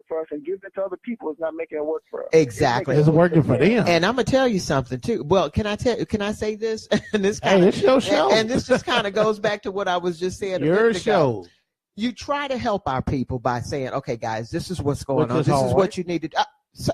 for us and giving it to other people is not making it work for us. Exactly. It's working for them. And I'm gonna tell you something too. Well, can I say this? And this it's your show. And this just kind of goes back to what I was just saying. Your show. You try to help our people by saying, okay, guys, this is what's going on. This is what you need to do.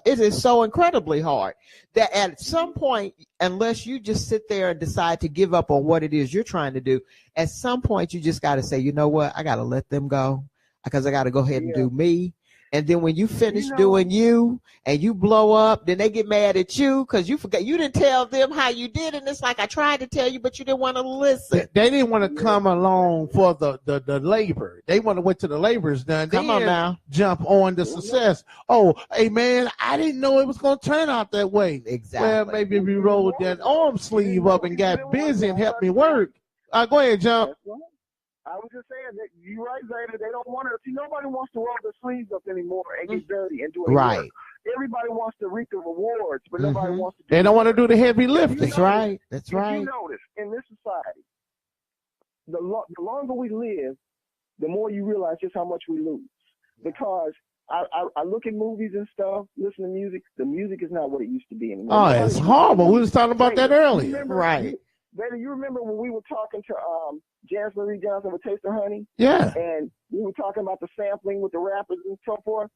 It is so incredibly hard that at some point, unless you just sit there and decide to give up on what it is you're trying to do, at some point you just got to say, you know what, I got to let them go because I got to go ahead and do me. And then when you finish doing you and you blow up, then they get mad at you because you forgot. You didn't tell them how you did. And it's like, I tried to tell you, but you didn't want to listen. They didn't want to come along for the labor. They want to wait till the labor's done. Come on now. Jump on the success. Oh, hey, man, I didn't know it was going to turn out that way. Exactly. Well, maybe if you rolled that arm sleeve up and got busy and helped me work. Go ahead, Jump. I was just saying that you're right, Zeta. They don't want to. See, nobody wants to roll their sleeves up anymore and get dirty and do it. Right. Work. Everybody wants to reap the rewards, but nobody wants to. They don't want to do the heavy lifting. That's right. That's right. You notice in this society, the longer we live, the more you realize just how much we lose. Because I look at movies and stuff, listen to music. The music is not what it used to be anymore. Oh, it's horrible. We was talking about that earlier. Right. Baby, you remember when we were talking to Janice Marie Johnson with Taste of Honey? Yeah. And we were talking about the sampling with the rappers and so forth.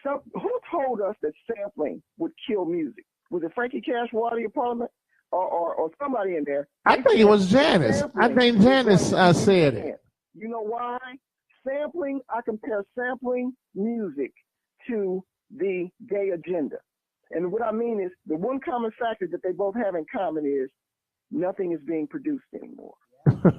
So who told us that sampling would kill music? Was it Frankie Cash, Water Parliament, or somebody in there? I think it was Janice. I think Janice said it. You know why? Sampling, I compare sampling music to the gay agenda. And what I mean is the one common factor that they both have in common is nothing is being produced anymore.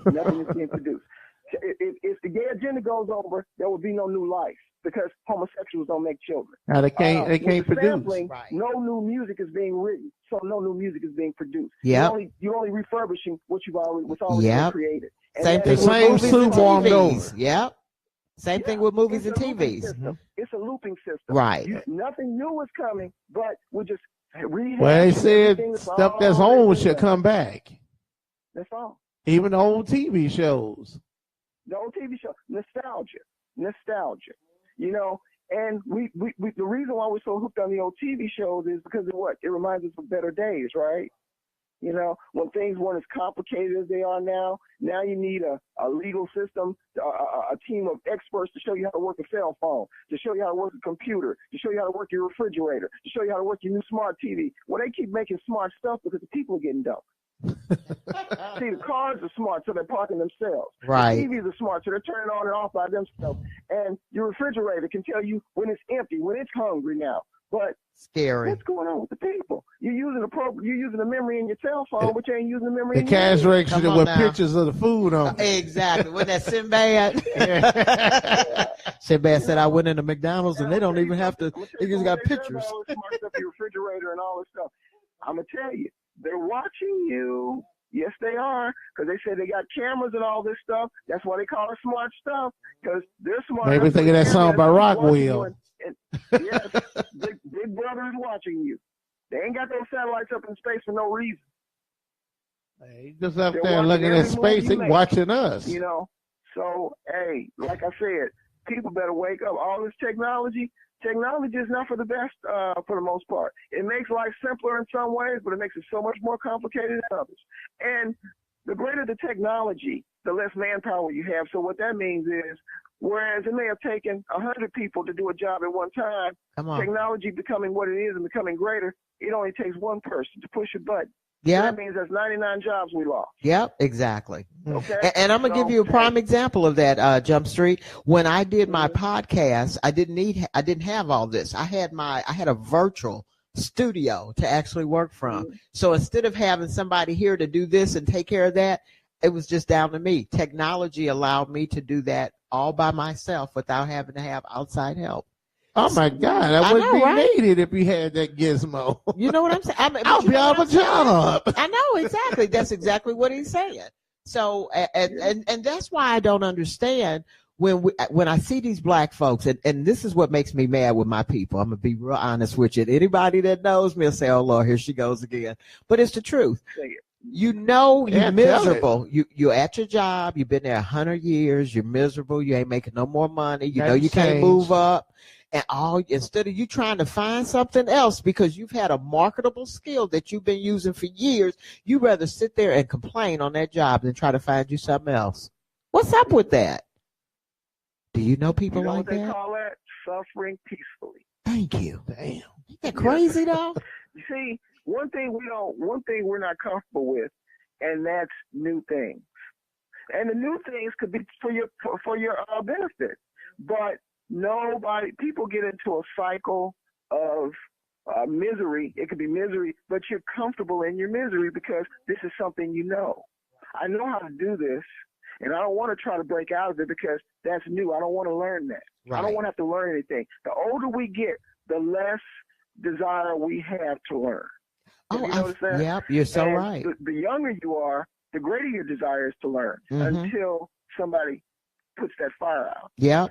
Nothing is being produced. If the gay agenda goes over, there will be no new life because homosexuals don't make children. Now they can't produce. Sampling, right. No new music is being written, so no new music is being produced. Yeah. You're only refurbishing what's already been created. And same thing with movies and TVs. Yep. Same thing with movies and TVs. It's a looping system. Right. Nothing new is coming, but we're just rehashing. Well, they said stuff that's old should come back. That's all. Even the old TV shows. The old TV show, nostalgia. You know, and we the reason why we're so hooked on the old TV shows is because of what? It reminds us of better days, right? You know, when things weren't as complicated as they are now. Now you need a legal system, a team of experts to show you how to work a cell phone, to show you how to work a computer, to show you how to work your refrigerator, to show you how to work your new smart TV. Well, they keep making smart stuff because the people are getting dumb. See, the cars are smart, so they're parking themselves. Right. The TVs are smart, so they're turning on and off by themselves. And your refrigerator can tell you when it's empty, when it's hungry now. But scary. What's going on with the people? You're using the memory in your cell phone, but you ain't using the memory. The cash register with pictures of the food on. Exactly. Wasn't that Sinbad? Sinbad said I went into McDonald's and they don't even have to. They just got pictures. Smart stuff, your refrigerator and all this stuff. I'm gonna tell you, they're watching you. Yes, they are, because they say they got cameras and all this stuff. That's why they call it smart stuff, because they're smart. Maybe think of that song by Rockwell. Yes, Big Brother is watching you. They ain't got those satellites up in space for no reason. Hey, just up there looking at space and watching us. You know, so, hey, like I said, people better wake up. All this technology is not for the best for the most part. It makes life simpler in some ways, but it makes it so much more complicated in others. And the greater the technology, the less manpower you have. So what that means is, whereas it may have taken 100 people to do a job at one time, technology becoming what it is and becoming greater, it only takes one person to push a button. Yeah, so that means there's 99 jobs we lost. Yep, exactly. Okay, and I'm gonna give you a prime example of that, Jump Street. When I did my podcast, I didn't have all this. I had a virtual studio to actually work from. So instead of having somebody here to do this and take care of that, it was just down to me. Technology allowed me to do that all by myself without having to have outside help. Oh my God, that wouldn't be needed if you had that gizmo. You know what I'm saying? I'll be out of a job. I know, exactly. That's exactly what he's saying. So, and that's why I don't understand when I see these black folks, and this is what makes me mad with my people. I'm gonna be real honest with you. Anybody that knows me will say, "Oh Lord, here she goes again." But it's the truth. You know you're miserable. You're at your job. You've been there 100 years. You're miserable. You ain't making no more money. You know you can't move up. And instead of you trying to find something else because you've had a marketable skill that you've been using for years, you rather sit there and complain on that job than try to find you something else. What's up with that? Do you know people like that? What they call that? Suffering peacefully. Thank you. Damn. Isn't that crazy though? You see, one thing we're not comfortable with, and that's new things. And the new things could be for your benefit. But people get into a cycle of misery. It could be misery, but you're comfortable in your misery because this is something you know. I know how to do this, and I don't want to try to break out of it because that's new. I don't want to learn that. Right. I don't want to have to learn anything. The older we get, the less desire we have to learn. You notice that? Yep, you're so right. The younger you are, the greater your desire is to learn until somebody puts that fire out. Yeah.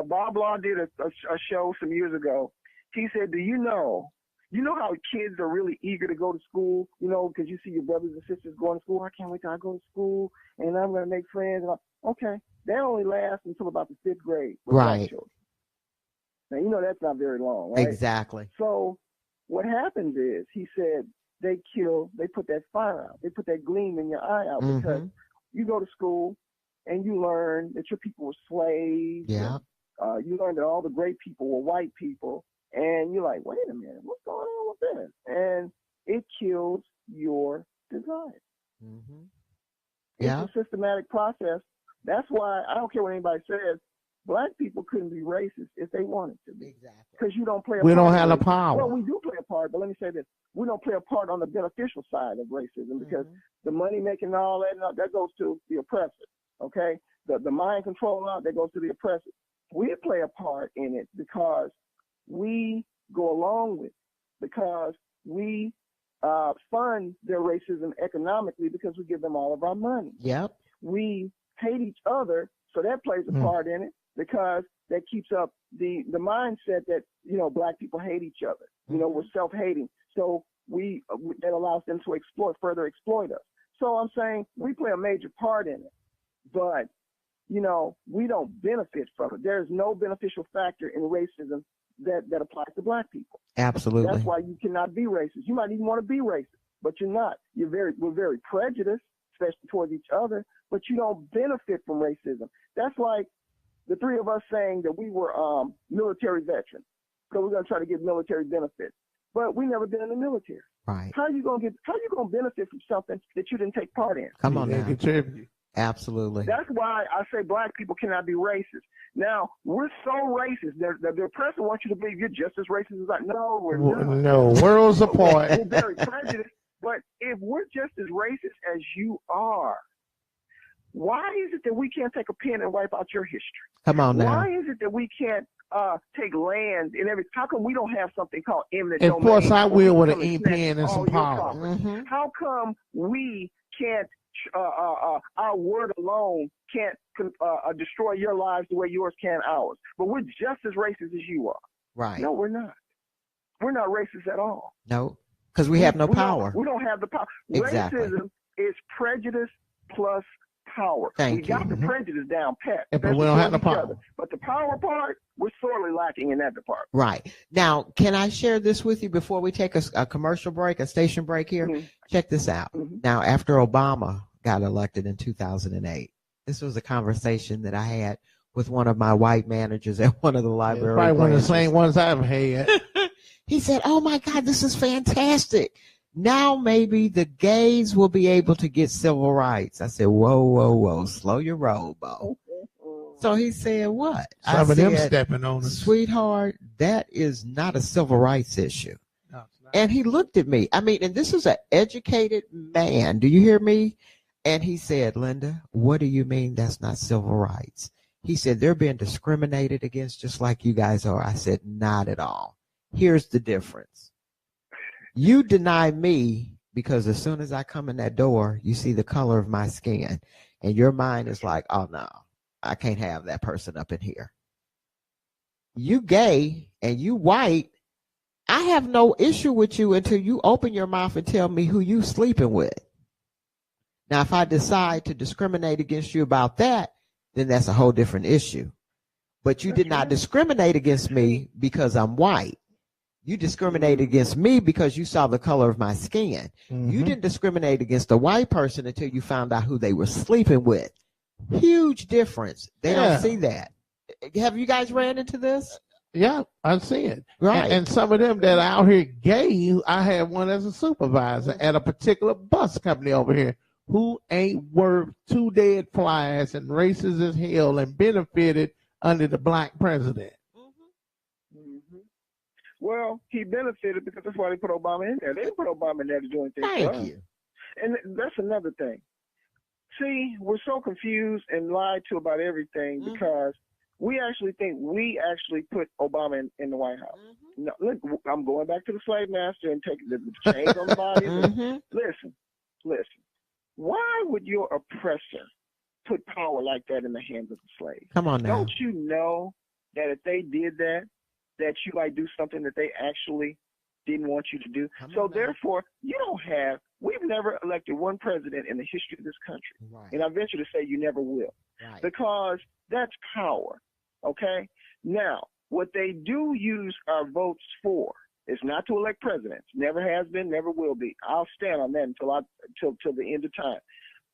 Bob Law did a show some years ago. He said, do you know how kids are really eager to go to school, because you see your brothers and sisters going to school. I can't wait till I go to school and I'm going to make friends. Okay. That only lasts until about the 5th grade. Right. Now, that's not very long, right? Exactly. So what happens is, he said, they put that fire out. They put that gleam in your eye out because you go to school and you learn that your people were slaves. Yeah. You learn that all the great people were white people. And you're like, wait a minute, what's going on with this? And it kills your desire. Mm-hmm. Yeah. It's a systematic process. That's why I don't care what anybody says. Black people couldn't be racist if they wanted to be. Exactly. Because you don't play a part. We don't have the power. Well, we do play a part, but let me say this. We don't play a part on the beneficial side of racism because the money making and all that goes to the oppressor. Okay? The mind control that goes to the oppressor. We play a part in it because we go along with it, because we fund their racism economically because we give them all of our money. Yep. We hate each other, so that plays a part in it because that keeps up the mindset that, black people hate each other. We're self-hating. So that allows them to further exploit us. So I'm saying we play a major part in it, but, we don't benefit from it. There's no beneficial factor in racism that applies to black people. Absolutely. That's why you cannot be racist. You might even want to be racist, but you're not. We're very prejudiced, especially towards each other, but you don't benefit from racism. That's like the three of us saying that we were military veterans, so we're going to try to get military benefits, but we never been in the military. Right. How you going to benefit from something that you didn't take part in? Come on now. Absolutely. That's why I say black people cannot be racist. Now, we're so racist. The oppressor wants you to believe you're just as racist as I. No, we're not. No, worlds apart. We're very prejudiced. But if we're just as racist as you are, why is it that we can't take a pen and wipe out your history? Come on now. Why is it that we can't take land and everything? How come we don't have something called eminent domain? Enforce our will with an ink pen and some power. How come we can't, our word alone can't destroy your lives the way yours can ours? But we're just as racist as you are. Right. No, we're not. We're not racist at all. No, because we have no power. We don't have the power. Exactly. Racism is prejudice plus power. We got the prejudice down pat. But we don't have the power. But the power part, we're sorely lacking in that department. Right. Now, can I share this with you before we take a commercial break, a station break here? Check this out. Now, after Obama got elected in 2008, this was a conversation that I had with one of my white managers at one of the library. Probably one of the same ones I've had. He said, "Oh my God, this is fantastic. Now maybe the gays will be able to get civil rights." I said, whoa, slow your roll, Bo. So he said, what? Some of them stepping on us. Sweetheart, that is not a civil rights issue. No, it's not. And he looked at me. I mean, and this is an educated man. Do you hear me? And he said, Lynda, what do you mean that's not civil rights? He said, they're being discriminated against just like you guys are. I said, not at all. Here's the difference. You deny me because as soon as I come in that door, you see the color of my skin. And your mind is like, oh, no, I can't have that person up in here. You gay and you white, I have no issue with you until you open your mouth and tell me who you sleeping with. Now, if I decide to discriminate against you about that, then that's a whole different issue. But you did not discriminate against me because I'm white. You discriminated against me because you saw the color of my skin. You didn't discriminate against a white person until you found out who they were sleeping with. Huge difference. They don't see that. Have you guys ran into this? Yeah, I see it. Right. And some of them that are out here gay, I had one as a supervisor at a particular bus company over here who ain't worth 2 dead flies and racist as hell and benefited under the black president. Well, he benefited because that's why they put Obama in there. They didn't put Obama in there to do anything. Thank you. And that's another thing. See, we're so confused and lied to about everything because we actually think we actually put Obama in the White House. No, look, I'm going back to the slave master and taking the chains on the body. Listen. Why would your oppressor put power like that in the hands of the slave? Come on now. Don't you know that if they did that, that you might do something that they actually didn't want you to do? So therefore, we've never elected one president in the history of this country. Right. And I venture to say you never will. Right. Because that's power. Okay? Now, what they do use our votes for is not to elect presidents. Never has been, never will be. I'll stand on that until the end of time.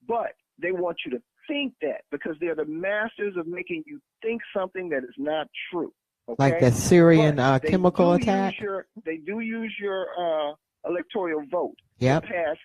But they want you to think that because they're the masters of making you think something that is not true. Okay? Like that Syrian chemical attack? They do use your electoral vote to pass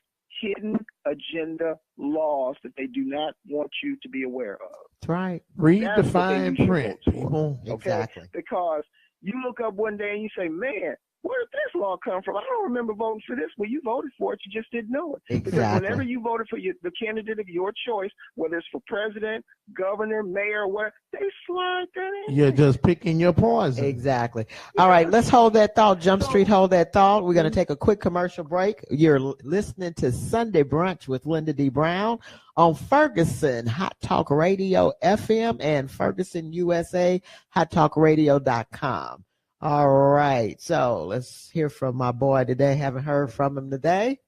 hidden agenda laws that they do not want you to be aware of. That's right. Read the fine print, people. Okay? Exactly. Because you look up one day and you say, man, where did this law come from? I don't remember voting for this. Well, you voted for it. You just didn't know it. Exactly. Because whenever you voted for the candidate of your choice, whether it's for president, governor, mayor, whatever, they slide that in. You're just picking your poison. Exactly. All right, let's hold that thought. Jump Street, hold that thought. We're going to take a quick commercial break. You're listening to Sunday Brunch with Lynda D Brown on Ferguson Hot Talk Radio FM and Ferguson USA HotTalkRadio.com. All right, so let's hear from my boy today. Haven't heard from him today.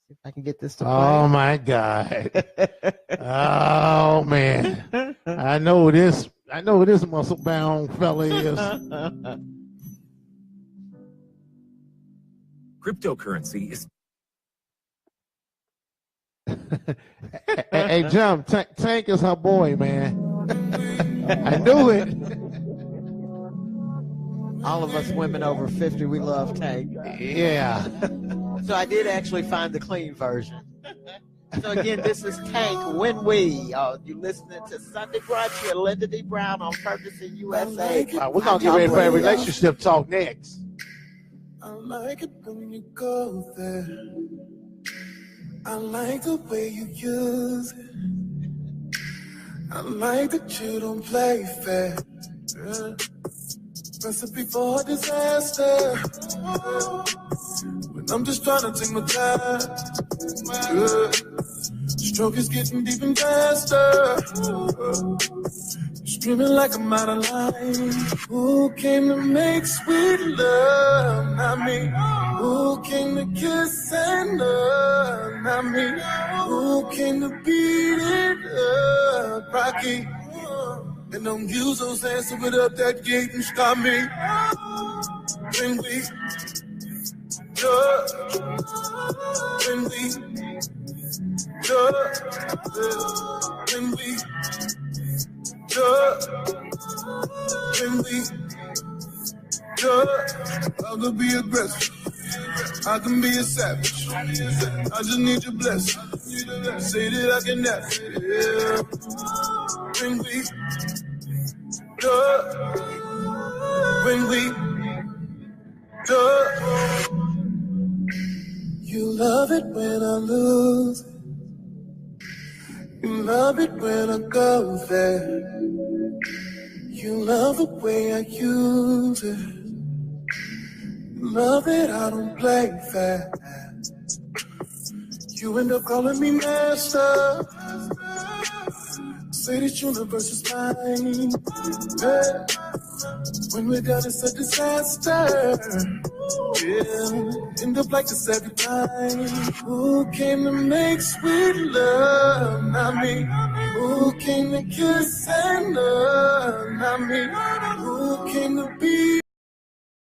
See if I can get this to play. Oh my God! Oh man! I know this muscle bound fella is. Cryptocurrency is. Hey, Jump, Tank is her boy, man. I knew it. All of us women over 50, we love Tank. Yeah. So I did actually find the clean version. So again, this is Tank When We. You're listening to Sunday Brunch here, Lynda D Brown on Ferguson USA. We're going to get ready for a relationship talk next. I like it when you go there. I like the way you use it. I like that you don't play fair. Recipe for disaster. When I'm just trying to take my time. Stroke is getting deep and faster. Screaming like I'm out of line. Who came to make sweet love? Not me. Who came to kiss and love? Not me. Who came to beat it up? Rocky. And don't use those hands to put up that gate and stop me. When we judge, when we judge, when we judge, when we judge, I could be aggressive, I can be a savage. I just need your blessing. Say that I can never. Yeah. When we when we you love it when I lose it. You love it when I go there. You love the way I use it. You love that I don't play fair. You end up calling me master. Say this universe is mine. Yeah. When we're done, it's a disaster. Yeah, end up like the second time. Who came to make sweet love? Not me. Who came to kiss and love? Not me. Who came to be